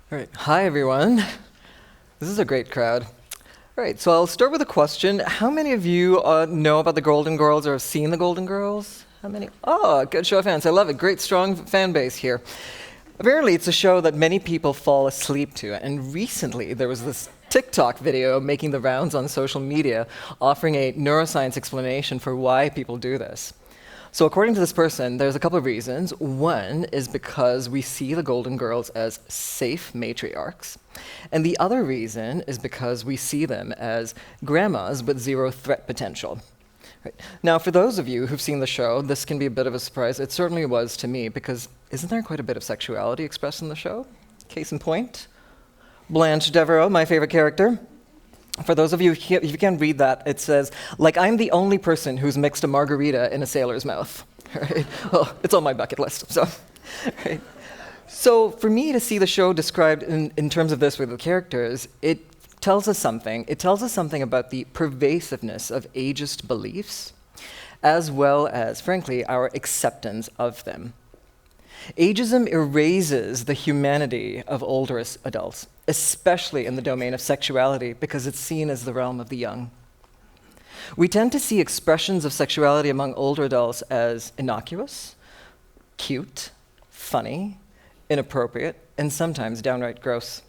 All right. Hi, everyone. This is a great crowd. All right, so I'll start with a question. How many of you know about the Golden Girls or have seen the Golden Girls? How many? Oh, good show of hands. I love it. Great, strong fan base here. Apparently, it's a show that many people fall asleep to. And recently, there was this TikTok video making the rounds on social media offering a neuroscience explanation for why people do this. So according to this person, there's a couple of reasons. One is because we see the Golden Girls as safe matriarchs. And the other reason is because we see them as grandmas with zero threat potential. Right. Now, for those of you who've seen the show, this can be a bit of a surprise. It certainly was to me, because isn't there quite a bit of sexuality expressed in the show? Case in point, Blanche Devereaux, my favorite character. For those of you, if you can read that, it says, like I'm the only person who's mixed a margarita in a sailor's mouth. Right? Well, it's on my bucket list, so. Right. So for me to see the show described in terms of this with the characters, it tells us something. It tells us something about the pervasiveness of ageist beliefs, as well as, frankly, our acceptance of them. Ageism erases the humanity of older adults, especially in the domain of sexuality, because it's seen as the realm of the young. We tend to see expressions of sexuality among older adults as innocuous, cute, funny, inappropriate, and sometimes downright gross.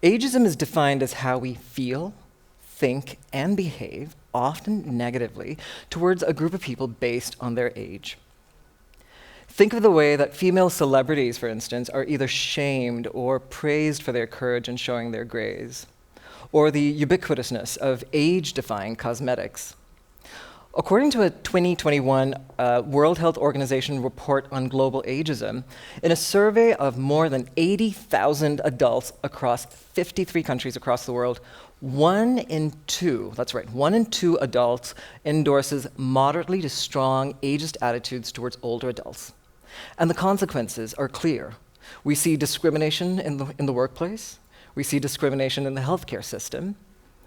Ageism is defined as how we feel, think, and behave, often negatively, towards a group of people based on their age. Think of the way that female celebrities, for instance, are either shamed or praised for their courage in showing their grays, or the ubiquitousness of age-defying cosmetics. According to a 2021 World Health Organization report on global ageism, in a survey of more than 80,000 adults across 53 countries across the world, 1 in 2, that's right, 1 in 2 adults endorses moderately to strong ageist attitudes towards older adults. And the consequences are clear. We see discrimination in the workplace, we see discrimination in the healthcare system,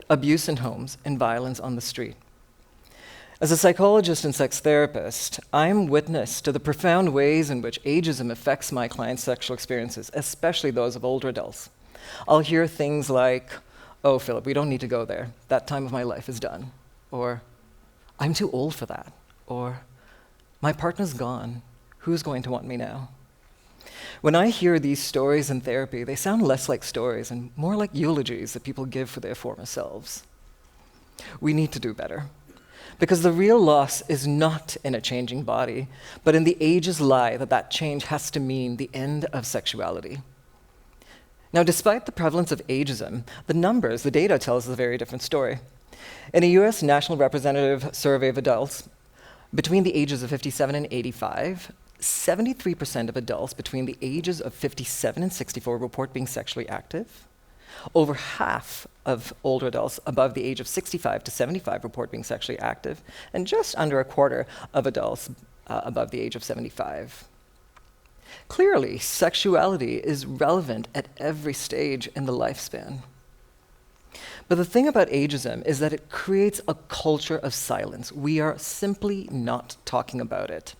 abuse in homes, and violence on the street. As a psychologist and sex therapist, I'm witness to the profound ways in which ageism affects my clients' sexual experiences, especially those of older adults. I'll hear things like, "Oh, Philip, we don't need to go there. That time of my life is done." Or, "I'm too old for that." Or, "My partner's gone. Who's going to want me now?" When I hear these stories in therapy, they sound less like stories and more like eulogies that people give for their former selves. We need to do better. Because the real loss is not in a changing body, but in the age's lie that that change has to mean the end of sexuality. Now, despite the prevalence of ageism, the numbers, the data tells a very different story. In a US National Representative Survey of adults, between the ages of 57 and 85, 73% of adults between the ages of 57 and 64 report being sexually active. Over half of older adults above the age of 65 to 75 report being sexually active, and just under a quarter of adults above the age of 75. Clearly, sexuality is relevant at every stage in the lifespan. But the thing about ageism is that it creates a culture of silence. We are simply not talking about it.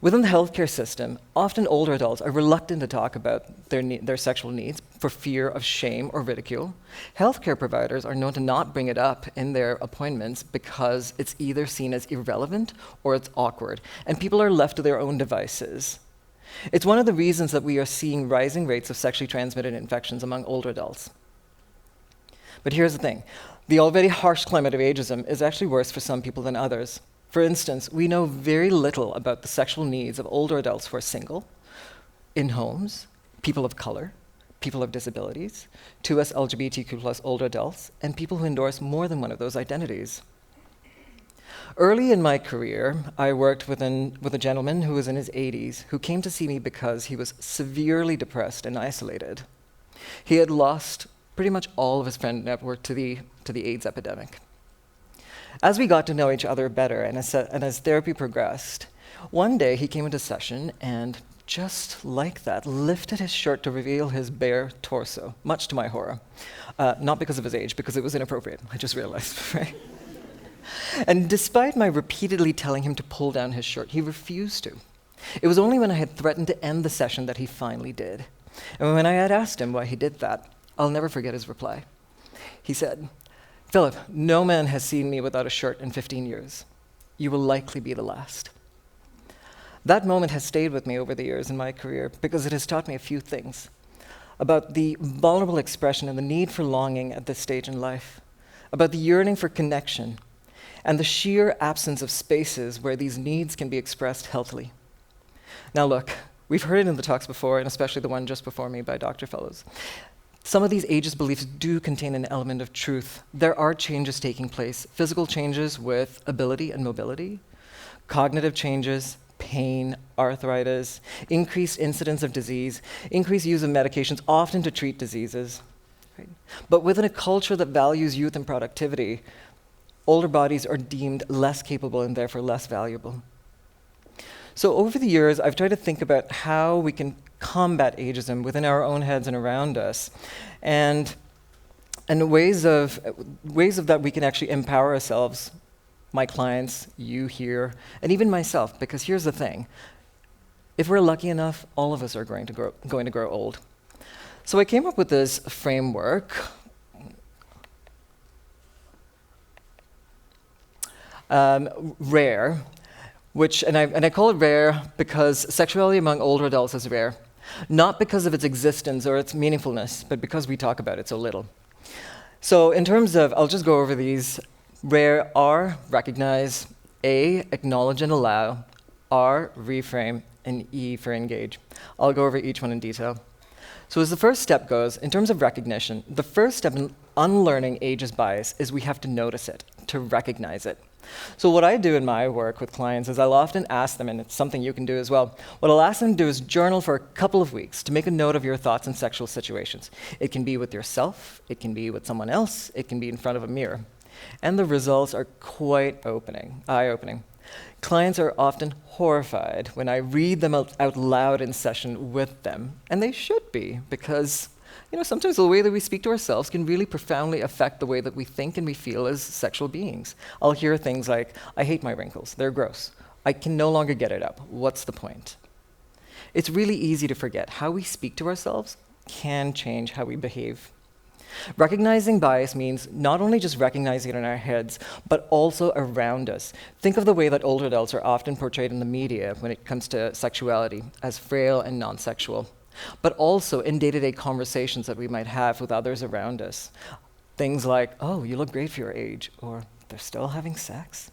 Within the healthcare system, often older adults are reluctant to talk about their sexual needs for fear of shame or ridicule. Healthcare providers are known to not bring it up in their appointments because it's either seen as irrelevant or it's awkward, and people are left to their own devices. It's one of the reasons that we are seeing rising rates of sexually transmitted infections among older adults. But here's the thing. The already harsh climate of ageism is actually worse for some people than others. For instance, we know very little about the sexual needs of older adults who are single, in homes, people of color, people of disabilities, 2S LGBTQ+ older adults, and people who endorse more than one of those identities. Early in my career, I worked with a gentleman who was in his 80s who came to see me because he was severely depressed and isolated. He had lost pretty much all of his friend network to the AIDS epidemic. As we got to know each other better and as therapy progressed, one day he came into session and, just like that, lifted his shirt to reveal his bare torso, much to my horror. Not because of his age, because it was inappropriate, I just realized, right? And despite my repeatedly telling him to pull down his shirt, he refused to. It was only when I had threatened to end the session that he finally did. And when I had asked him why he did that, I'll never forget his reply. He said, "Philip, no man has seen me without a shirt in 15 years. You will likely be the last." That moment has stayed with me over the years in my career because it has taught me a few things about the vulnerable expression and the need for longing at this stage in life, about the yearning for connection, and the sheer absence of spaces where these needs can be expressed healthily. Now look, we've heard it in the talks before, and especially the one just before me by Dr. Fellows. Some of these ageist beliefs do contain an element of truth. There are changes taking place, physical changes with ability and mobility, cognitive changes, pain, arthritis, increased incidence of disease, increased use of medications, often to treat diseases. Right? But within a culture that values youth and productivity, older bodies are deemed less capable and therefore less valuable. So over the years, I've tried to think about how we can combat ageism within our own heads and around us, and ways of that we can actually empower ourselves, my clients, you here, and even myself, because here's the thing. If we're lucky enough, all of us are going to grow old. So I came up with this framework. RARE, and I call it RARE because sexuality among older adults is rare. Not because of its existence or its meaningfulness, but because we talk about it so little. So in terms of, I'll just go over these. RARE, R, recognize, A, acknowledge and allow, R, reframe, and E for engage. I'll go over each one in detail. So as the first step goes, in terms of recognition, the first step in unlearning ageist bias is we have to notice it, to recognize it. So what I do in my work with clients is I'll often ask them, and it's something you can do as well, what I'll ask them to do is journal for a couple of weeks to make a note of your thoughts in sexual situations. It can be with yourself, it can be with someone else, it can be in front of a mirror. And the results are quite eye-opening. Clients are often horrified when I read them out loud in session with them, and they should be, because sometimes the way that we speak to ourselves can really profoundly affect the way that we think and we feel as sexual beings. I'll hear things like, "I hate my wrinkles, they're gross. I can no longer get it up. What's the point?" It's really easy to forget how we speak to ourselves can change how we behave. Recognizing bias means not only just recognizing it in our heads, but also around us. Think of the way that older adults are often portrayed in the media when it comes to sexuality as frail and non-sexual, but also in day-to-day conversations that we might have with others around us. Things like, "Oh, you look great for your age," or "They're still having sex."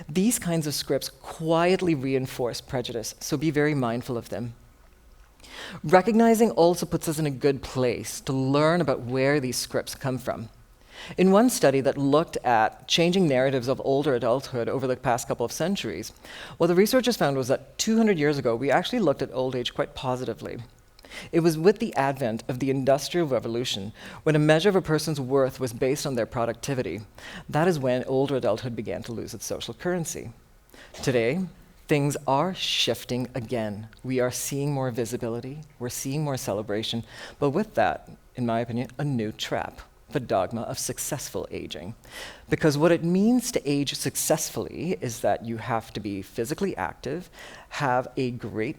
These kinds of scripts quietly reinforce prejudice, so be very mindful of them. Recognizing also puts us in a good place to learn about where these scripts come from. In one study that looked at changing narratives of older adulthood over the past couple of centuries, what the researchers found was that 200 years ago, we actually looked at old age quite positively. It was with the advent of the Industrial Revolution, when a measure of a person's worth was based on their productivity. That is when older adulthood began to lose its social currency. Today, things are shifting again. We are seeing more visibility, we're seeing more celebration, but with that, in my opinion, a new trap, the dogma of successful aging. Because what it means to age successfully is that you have to be physically active, have a great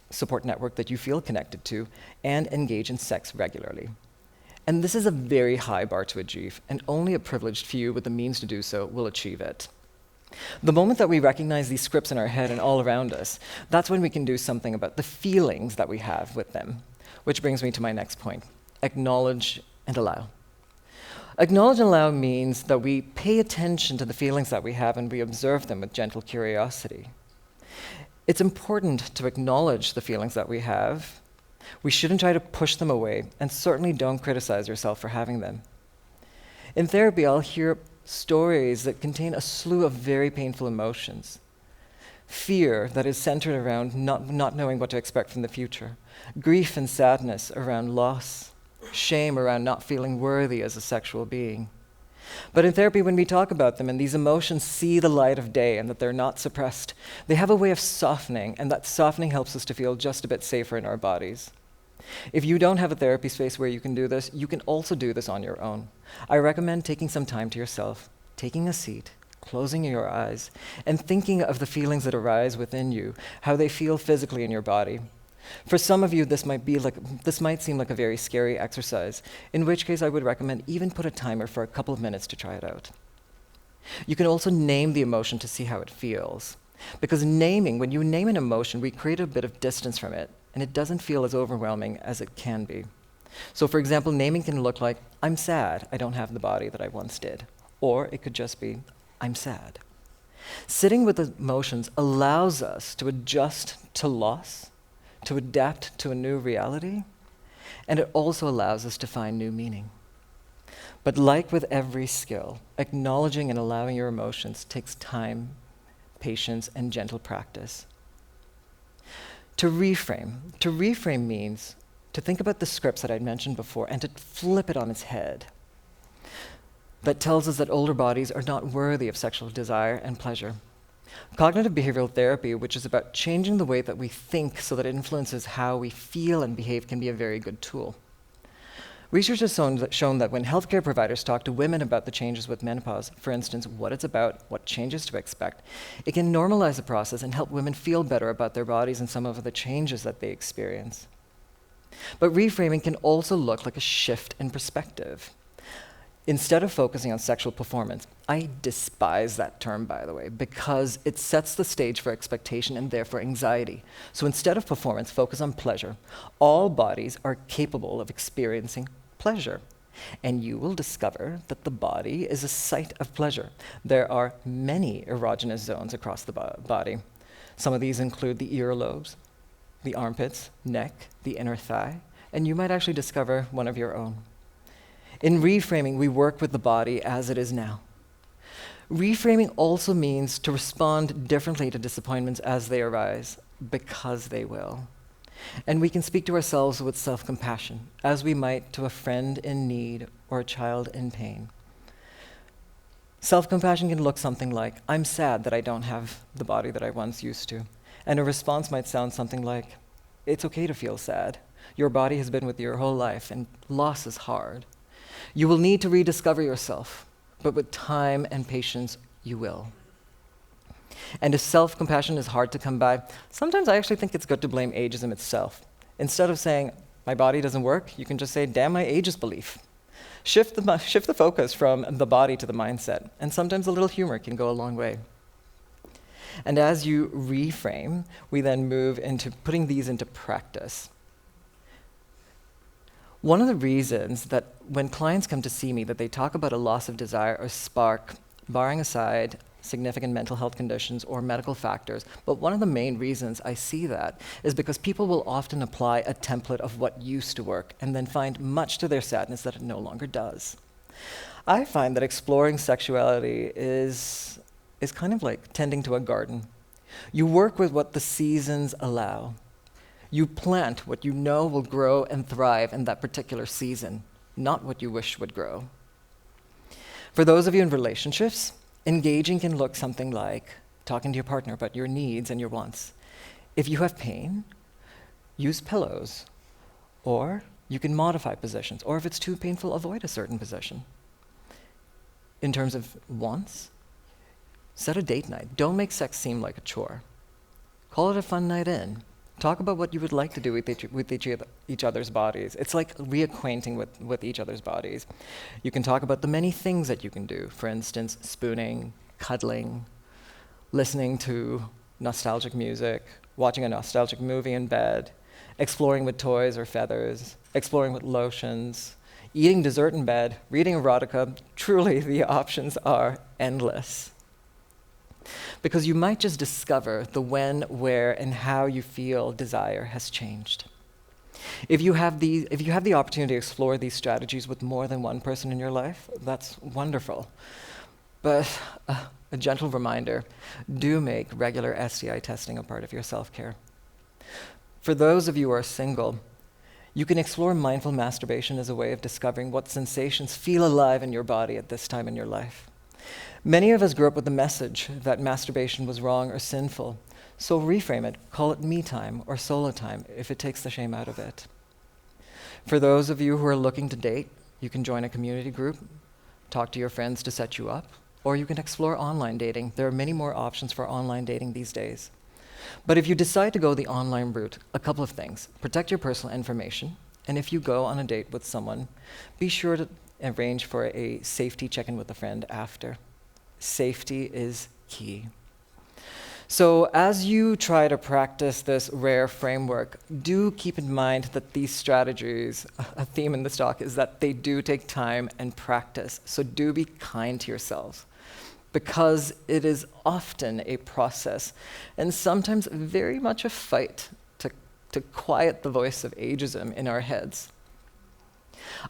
support network that you feel connected to, and engage in sex regularly. And this is a very high bar to achieve, and only a privileged few with the means to do so will achieve it. The moment that we recognize these scripts in our head and all around us, that's when we can do something about the feelings that we have with them. Which brings me to my next point, acknowledge and allow. Acknowledge and allow means that we pay attention to the feelings that we have and we observe them with gentle curiosity. It's important to acknowledge the feelings that we have. We shouldn't try to push them away, and certainly don't criticize yourself for having them. In therapy, I'll hear stories that contain a slew of very painful emotions. Fear that is centered around not knowing what to expect from the future. Grief and sadness around loss. Shame around not feeling worthy as a sexual being. But in therapy, when we talk about them and these emotions see the light of day and that they're not suppressed, they have a way of softening, and that softening helps us to feel just a bit safer in our bodies. If you don't have a therapy space where you can do this, you can also do this on your own. I recommend taking some time to yourself, taking a seat, closing your eyes, and thinking of the feelings that arise within you, how they feel physically in your body. For some of you, this might seem like a very scary exercise, in which case I would recommend even put a timer for a couple of minutes to try it out. You can also name the emotion to see how it feels. Because when you name an emotion, we create a bit of distance from it, and it doesn't feel as overwhelming as it can be. So for example, naming can look like, I'm sad, I don't have the body that I once did. Or it could just be, I'm sad. Sitting with emotions allows us to adjust to loss, to adapt to a new reality, and it also allows us to find new meaning. But like with every skill, acknowledging and allowing your emotions takes time, patience, and gentle practice. To reframe means to think about the scripts that I'd mentioned before and to flip it on its head. That tells us that older bodies are not worthy of sexual desire and pleasure. Cognitive behavioral therapy, which is about changing the way that we think so that it influences how we feel and behave, can be a very good tool. Research has shown that when healthcare providers talk to women about the changes with menopause, for instance, what it's about, what changes to expect, it can normalize the process and help women feel better about their bodies and some of the changes that they experience. But reframing can also look like a shift in perspective. Instead of focusing on sexual performance, I despise that term, by the way, because it sets the stage for expectation and therefore anxiety. So instead of performance, focus on pleasure. All bodies are capable of experiencing pleasure, and you will discover that the body is a site of pleasure. There are many erogenous zones across the body. Some of these include the earlobes, the armpits, neck, the inner thigh, and you might actually discover one of your own. In reframing, we work with the body as it is now. Reframing also means to respond differently to disappointments as they arise, because they will. And we can speak to ourselves with self-compassion, as we might to a friend in need or a child in pain. Self-compassion can look something like, I'm sad that I don't have the body that I once used to. And a response might sound something like, it's okay to feel sad. Your body has been with you your whole life, and loss is hard. You will need to rediscover yourself, but with time and patience, you will. And if self-compassion is hard to come by, sometimes I actually think it's good to blame ageism itself. Instead of saying, my body doesn't work, you can just say, damn my ageist belief. Shift the focus from the body to the mindset, and sometimes a little humor can go a long way. And as you reframe, we then move into putting these into practice. One of the reasons that when clients come to see me that they talk about a loss of desire or spark, barring aside significant mental health conditions or medical factors, but one of the main reasons I see that is because people will often apply a template of what used to work and then find much to their sadness that it no longer does. I find that exploring sexuality is kind of like tending to a garden. You work with what the seasons allow. You plant what you know will grow and thrive in that particular season, not what you wish would grow. For those of you in relationships, engaging can look something like talking to your partner about your needs and your wants. If you have pain, use pillows, or you can modify positions, or if it's too painful, avoid a certain position. In terms of wants, set a date night. Don't make sex seem like a chore. Call it a fun night in. Talk about what you would like to do with each other's bodies. It's like reacquainting with each other's bodies. You can talk about the many things that you can do. For instance, spooning, cuddling, listening to nostalgic music, watching a nostalgic movie in bed, exploring with toys or feathers, exploring with lotions, eating dessert in bed, reading erotica. Truly, the options are endless. Because you might just discover the when, where, and how you feel desire has changed. If you have the opportunity to explore these strategies with more than one person in your life, that's wonderful. But a gentle reminder, do make regular STI testing a part of your self-care. For those of you who are single, you can explore mindful masturbation as a way of discovering what sensations feel alive in your body at this time in your life. Many of us grew up with the message that masturbation was wrong or sinful, so reframe it, call it me time or solo time if it takes the shame out of it. For those of you who are looking to date, you can join a community group, talk to your friends to set you up, or you can explore online dating. There are many more options for online dating these days. But if you decide to go the online route, a couple of things. Protect your personal information, and if you go on a date with someone, be sure to arrange for a safety check-in with a friend after. Safety is key. So as you try to practice this rare framework, do keep in mind that these strategies, a theme in this talk is that they do take time and practice. So do be kind to yourselves, because it is often a process and sometimes very much a fight to quiet the voice of ageism in our heads.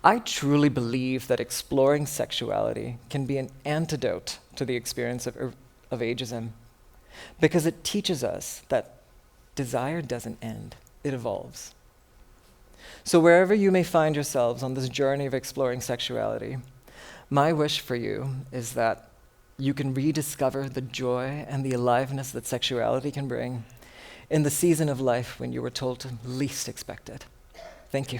I truly believe that exploring sexuality can be an antidote to the experience of ageism, because it teaches us that desire doesn't end, it evolves. So wherever you may find yourselves on this journey of exploring sexuality, my wish for you is that you can rediscover the joy and the aliveness that sexuality can bring in the season of life when you were told to least expect it. Thank you.